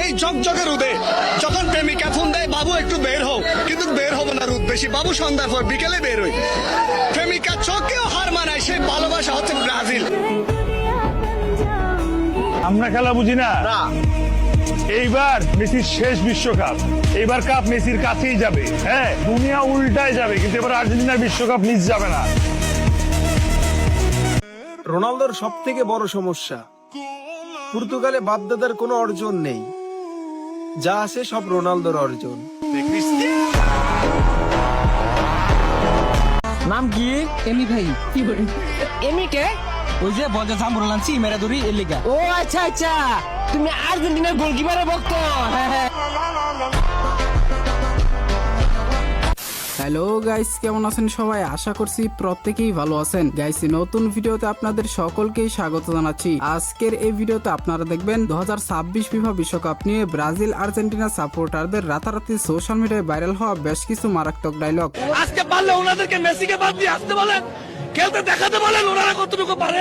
এই ঝকঝকে রোদে যখন প্রেমিকা ফোন দেয় বাবু একটু বের হও, কিন্তু বের হবো না, রোদ বেশি, বাবু সন্ধ্যার পর বিকেলে বের হই। প্রেমিকা চোখেও হার মানায়, সেই ভালোবাসা হচ্ছে ব্রাজিল। আমরা খেলা বুঝি না। এইবার মেসির শেষ বিশ্বকাপ, এইবার কাপ মেসির কাছেই যাবে। হ্যাঁ, দুনিয়া উল্টায় যাবে, কিন্তু এবার আর্জেন্টিনার বিশ্বকাপ মিস যাবে না। রোনালদোর সব থেকে বড় সমস্যা, পর্তুগালে বাপদাদার কোনো অর্জন নেই, যা আছে সব রোনালদোর অর্জন। নাম কি? এমি ভাই কি বলেন? এমি কে? ওই যে বলছে জাম্বুর লাঞ্চি মেরা দড়ি এলিগা। ও আচ্ছা আচ্ছা, তুমি আর্জেন্টিনার গোলকিপারের ভক্ত? হ্যালো গাইস, কেমন আছেন সবাই? আশা করছি প্রত্যেকেই ভালো আছেন। গাইস, নতুন ভিডিওতে আপনাদের সকলকেই স্বাগত জানাচ্ছি। আজকের এই ভিডিওতে আপনারা দেখবেন 2026 ফিফা বিশ্বকাপ নিয়ে ব্রাজিল আর্জেন্টিনা সাপোর্টারদের রাতারাতি সোশ্যাল মিডিয়ায় ভাইরাল হওয়া বেশ কিছু মারাত্মক ডায়লগ। আজকে পারলে ওনাদেরকে মেসিকে বাদ দিয়ে আসতে বলেন, খেলতে দেখাতে বলেন, ওনারা কতটুকু পারে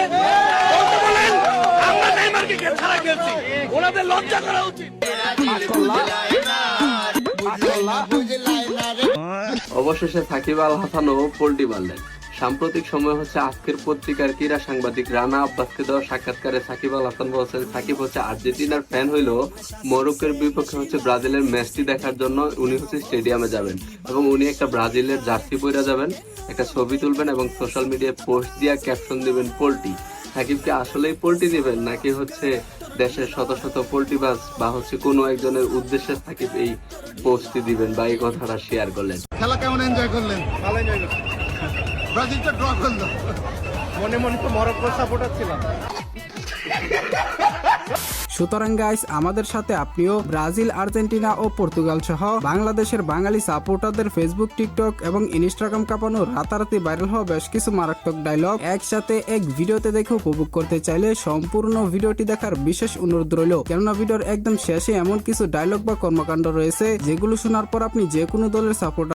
বলতে বলেন। আমরা নেইমারকে ছাড়া খেলছি, ওনাদের লজ্জা করা উচিত। অবশেষে সাকিব আল হাসানও পোল্টি মারলেন। সাম্প্রতিক সময় হচ্ছে আজকের পত্রিকার ক্রীড়া সাংবাদিক রানা আব্বাসকে দেওয়া সাক্ষাৎকারে সাকিব আল হাসান বলছেন সাকিব হচ্ছে আর্জেন্টিনার ফ্যান হইলেও মরক্কোর বিপক্ষে হচ্ছে ব্রাজিলের ম্যাচটি দেখার জন্য উনি হচ্ছে স্টেডিয়ামে যাবেন এবং উনি একটা ব্রাজিলের জার্সি পরে যাবেন, একটা ছবি তুলবেন এবং সোশ্যাল মিডিয়ায় পোস্ট দিয়া ক্যাপশন দিবেন পোল্টি। সাকিবকে আসলেই পোল্টি দিবেন নাকি হচ্ছে দেশের শত শত পোল্টিবাজ বা হচ্ছে কোনো একজনের উদ্দেশ্যে সাকিব এই পোস্টটি দিবেন বা এই কথাটা শেয়ার করলেন? খেলা কেমন এনজয় করলেন? ভালো এনজয় করলেন। ব্রাজিলটা ড্র করলো, মনে মনে তো মরক্কোর সাপোর্টার ছিলাম। সুতরাং গাইস, আমাদের সাথে আপনিও ব্রাজিল, আর্জেন্টিনা ও পর্তুগাল সহ বাংলাদেশের বাঙালি সাপোর্টারদের ফেসবুক, টিকটক এবং ইনস্টাগ্রাম কাঁপানো রাতারাতি ভাইরাল হওয়া বেশ কিছু মারাত্মক ডায়লগ একসাথে এক ভিডিওতে দেখে উপভোগ করতে চাইলে সম্পূর্ণ ভিডিওটি দেখার বিশেষ অনুরোধ রইল। কেননা ভিডিওর একদম শেষে এমন কিছু ডায়লগ বা কর্মকাণ্ড রয়েছে যেগুলো শোনার পর আপনি যে কোনো দলের সাপোর্টার